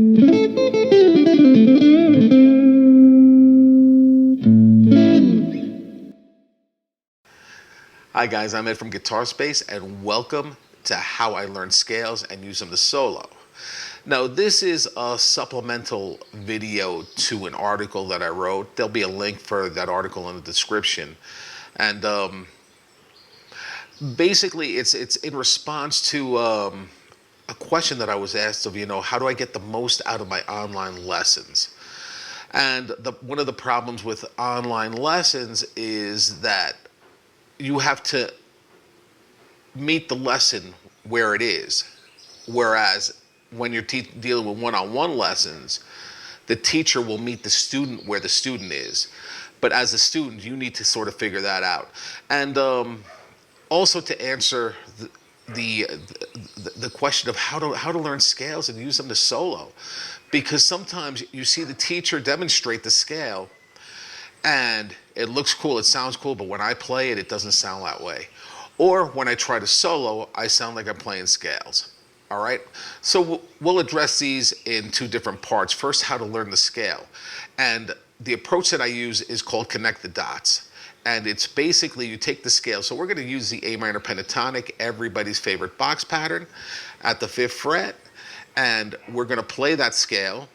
Hi guys, I'm Ed from Guitar Space and welcome to how I learned scales and use them to solo. Now this is a supplemental video to an article that I wrote. There'll be a link for that article in the description. And basically it's in response to a question that I was asked of, how do I get the most out of my online lessons? And one of the problems with online lessons is that you have to meet the lesson where it is. Whereas when you're dealing with one-on-one lessons, the teacher will meet the student where the student is. But as a student, you need to sort of figure that out. And also to answer the question of how to learn scales and use them to solo. Because sometimes you see the teacher demonstrate the scale and it looks cool, it sounds cool, but when I play it, it doesn't sound that way. Or when I try to solo, I sound like I'm playing scales. All right? So we'll address these in two different parts. First, how to learn the scale. And the approach that I use is called connect the dots. And it's basically you take the scale. So we're going to use the A minor pentatonic, everybody's favorite box pattern, at the 5th fret. And we're going to play that scale.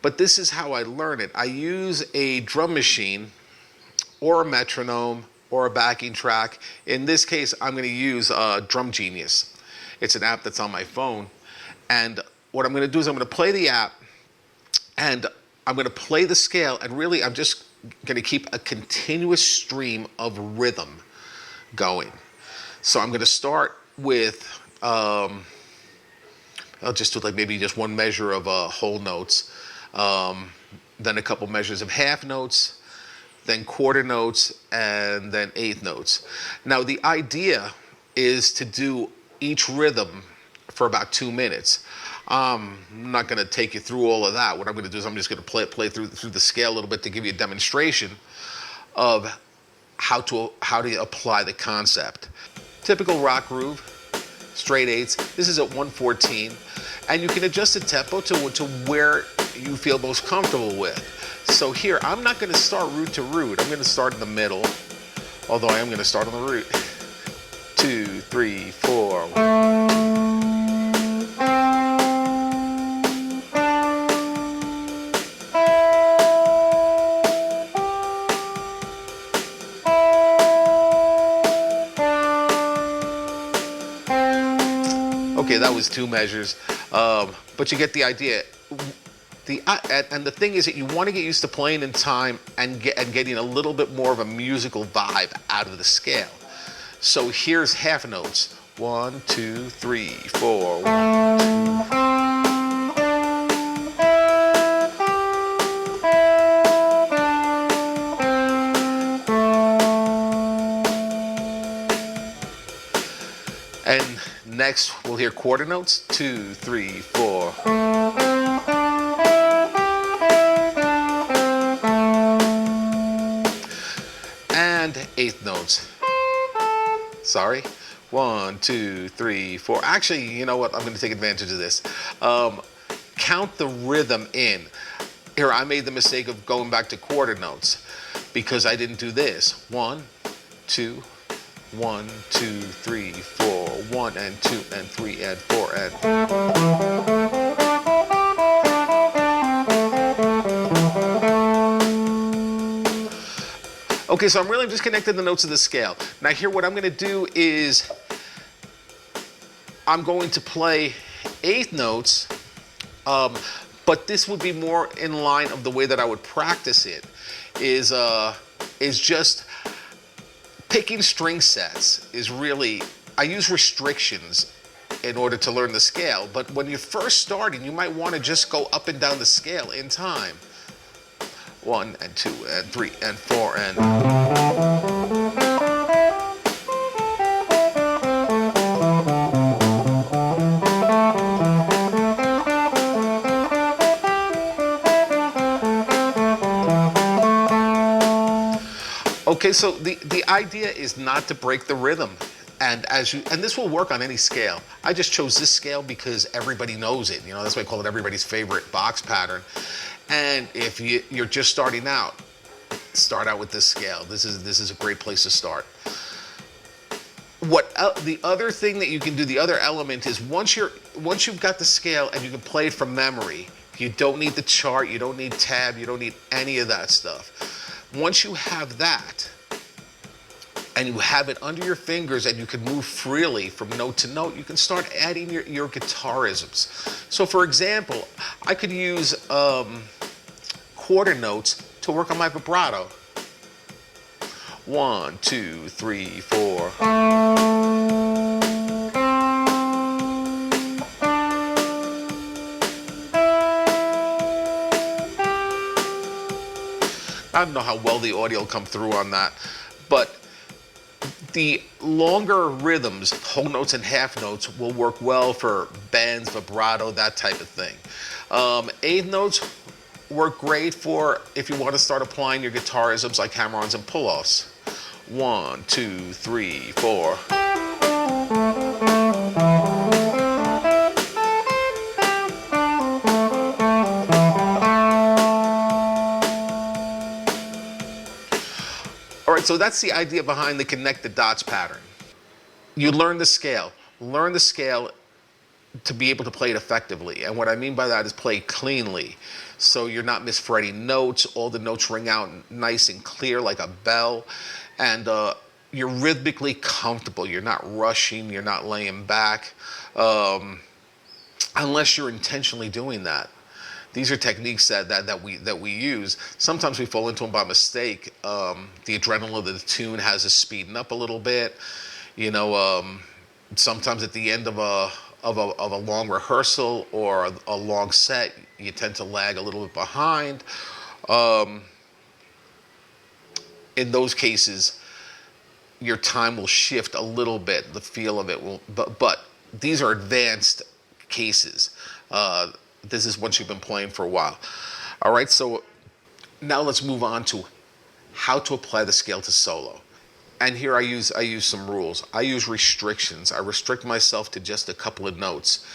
But this is how I learn it. I use a drum machine or a metronome or a backing track. In this case, I'm going to use Drum Genius. It's an app that's on my phone. And what I'm going to do is I'm going to play the app and I'm going to play the scale. And really, I'm just going to keep a continuous stream of rhythm going. So I'm going to start with, I'll just do like maybe just one measure of whole notes. Then a couple measures of half notes, then quarter notes, and then eighth notes. Now the idea is to do each rhythm for about 2 minutes. I'm not going to take you through all of that. What I'm going to do is I'm just going to play through the scale a little bit to give you a demonstration of how to apply the concept. Typical rock groove, straight eighths. This is at 114, and you can adjust the tempo to where you feel most comfortable with. So here, I'm not going to start root to root. I'm going to start in the middle, although I am going to start on the root. 2, 3, 4. Okay, that was 2 measures, but you get the idea. And the thing is that you want to get used to playing in time and getting a little bit more of a musical vibe out of the scale. So here's half notes. 1, 2, 3, 4. 1, 2. And next we'll hear quarter notes. 2, 3, 4. And eighth notes. Sorry. 1, 2, 3, 4. Actually, you know what? I'm going to take advantage of this. Count the rhythm in. Here, I made the mistake of going back to quarter notes because I didn't do this. 1, 2, 1, 2, 3, 4. 1 and 2 and 3 and 4 and. Okay, so I'm really just connecting the notes of the scale. Now here what I'm going to do is I'm going to play eighth notes, but this would be more in line of the way that I would practice it, is just picking string sets is really, I use restrictions in order to learn the scale, but when you're first starting, you might want to just go up and down the scale in time. 1 and 2 and 3 and 4 and. Okay, so the idea is not to break the rhythm. And this will work on any scale. I just chose this scale because everybody knows it. You know, that's why I call it everybody's favorite box pattern. And if you're just starting out, start out with this scale. This is a great place to start. The other thing that you can do, the other element is once you've got the scale and you can play it from memory, you don't need the chart, you don't need tab, you don't need any of that stuff. Once you have that, and you have it under your fingers and you can move freely from note to note, you can start adding your guitarisms. So for example, I could use quarter notes to work on my vibrato. 1, 2, 3, 4. I don't know how well the audio will come through on that, but the longer rhythms, whole notes and half notes, will work well for bends, vibrato, that type of thing. Eighth notes work great for if you want to start applying your guitarisms like hammer-ons and pull-offs. 1, 2, 3, 4. All right, so that's the idea behind the connect the dots pattern. You learn the scale. Learn the scale to be able to play it effectively. And what I mean by that is play cleanly. So you're not misfretting notes. All the notes ring out nice and clear like a bell. And you're rhythmically comfortable. You're not rushing. You're not laying back. Unless you're intentionally doing that. These are techniques that we use. Sometimes we fall into them by mistake. The adrenaline of the tune has us speeding up a little bit. You know, sometimes at the end of a long rehearsal or a long set, you tend to lag a little bit behind. In those cases, your time will shift a little bit. The feel of it will, but these are advanced cases. This is once you've been playing for a while. All right, so now let's move on to how to apply the scale to solo. And here I use some rules. I use restrictions. I restrict myself to just a couple of notes.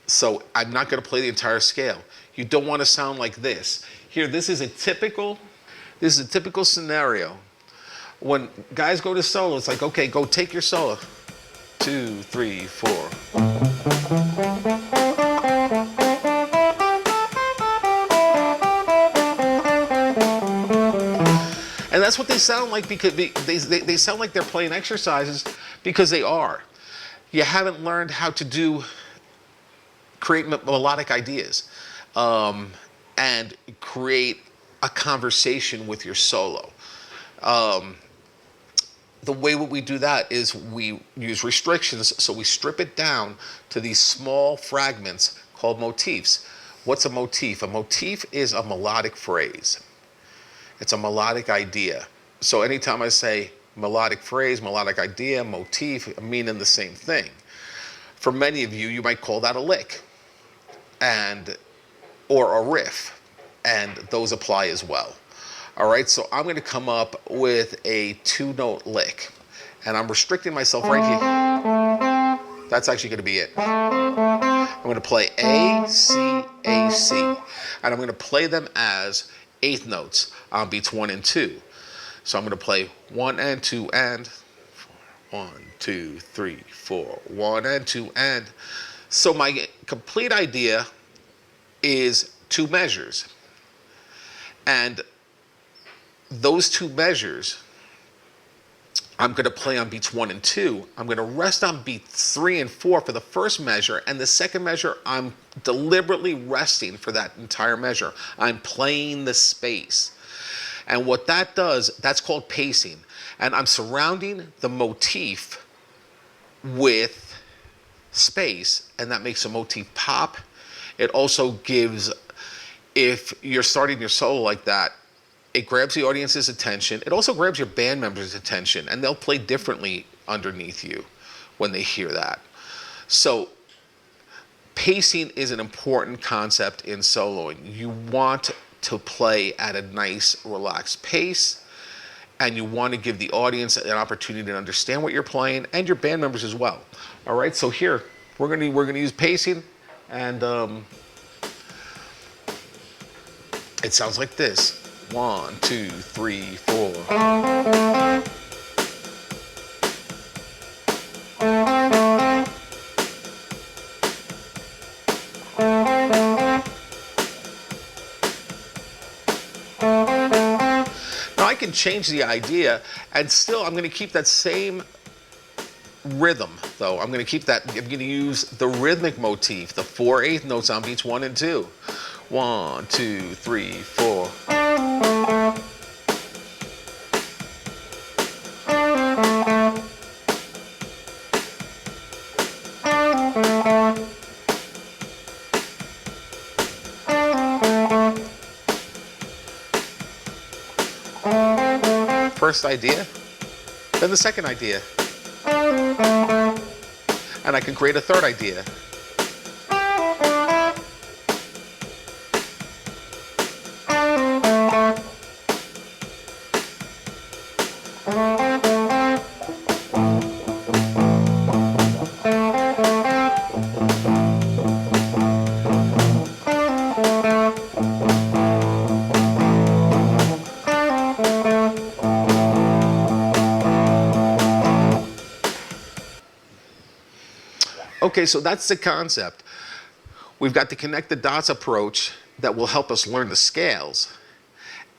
So I'm not going to play the entire scale. You don't want to sound like this. Here, this is a typical scenario. When guys go to solo, it's like, okay, go take your solo. 2, 3, 4. And that's what they sound like, because they sound like they're playing exercises because they are. You haven't learned how to create melodic ideas and create a conversation with your solo. The way we do that is we use restrictions, so we strip it down to these small fragments called motifs. What's a motif? A motif is a melodic phrase. It's a melodic idea. So anytime I say melodic phrase, melodic idea, motif, meaning the same thing. For many of you, you might call that a lick or a riff, and those apply as well. All right, so I'm going to come up with a 2-note lick, and I'm restricting myself right here. That's actually going to be it. I'm going to play A, C, A, C, and I'm going to play them as eighth notes on beats 1 and 2. So I'm going to play 1 and 2 and 1, 2, 3, 4, 1 and 2 and. So my complete idea is 2 measures, and those 2 measures I'm going to play on beats 1 and 2. I'm going to rest on beat 3 and 4 for the first measure, and the second measure I'm deliberately resting for that entire measure. I'm playing the space. And what that does, that's called pacing. And I'm surrounding the motif with space, and that makes a motif pop. It also gives, if you're starting your solo like that, it grabs the audience's attention. It also grabs your band members' attention, and they'll play differently underneath you when they hear that. So pacing is an important concept in soloing. You want to play at a nice, relaxed pace, and you want to give the audience an opportunity to understand what you're playing, and your band members as well. All right, so here we're gonna use pacing, and it sounds like this: 1, 2, 3, 4. Now I can change the idea, and still I'm going to keep that same rhythm, though. I'm going to use the rhythmic motif, the 4/8 notes on beats 1 and 2. 1, 2, 3, 4. First idea, then the second idea, and I can create a third idea. Okay, so that's the concept. We've got the connect the dots approach that will help us learn the scales.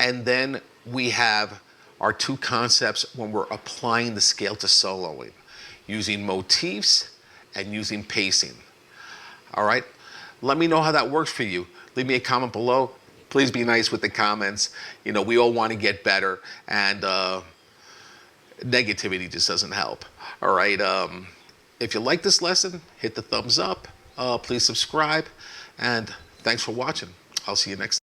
And then we have our two concepts when we're applying the scale to soloing, using motifs and using pacing. All right, let me know how that works for you. Leave me a comment below. Please be nice with the comments. You know, we all want to get better, and negativity just doesn't help. All right. If you like this lesson, hit the thumbs up. Please subscribe, and thanks for watching. I'll see you next time.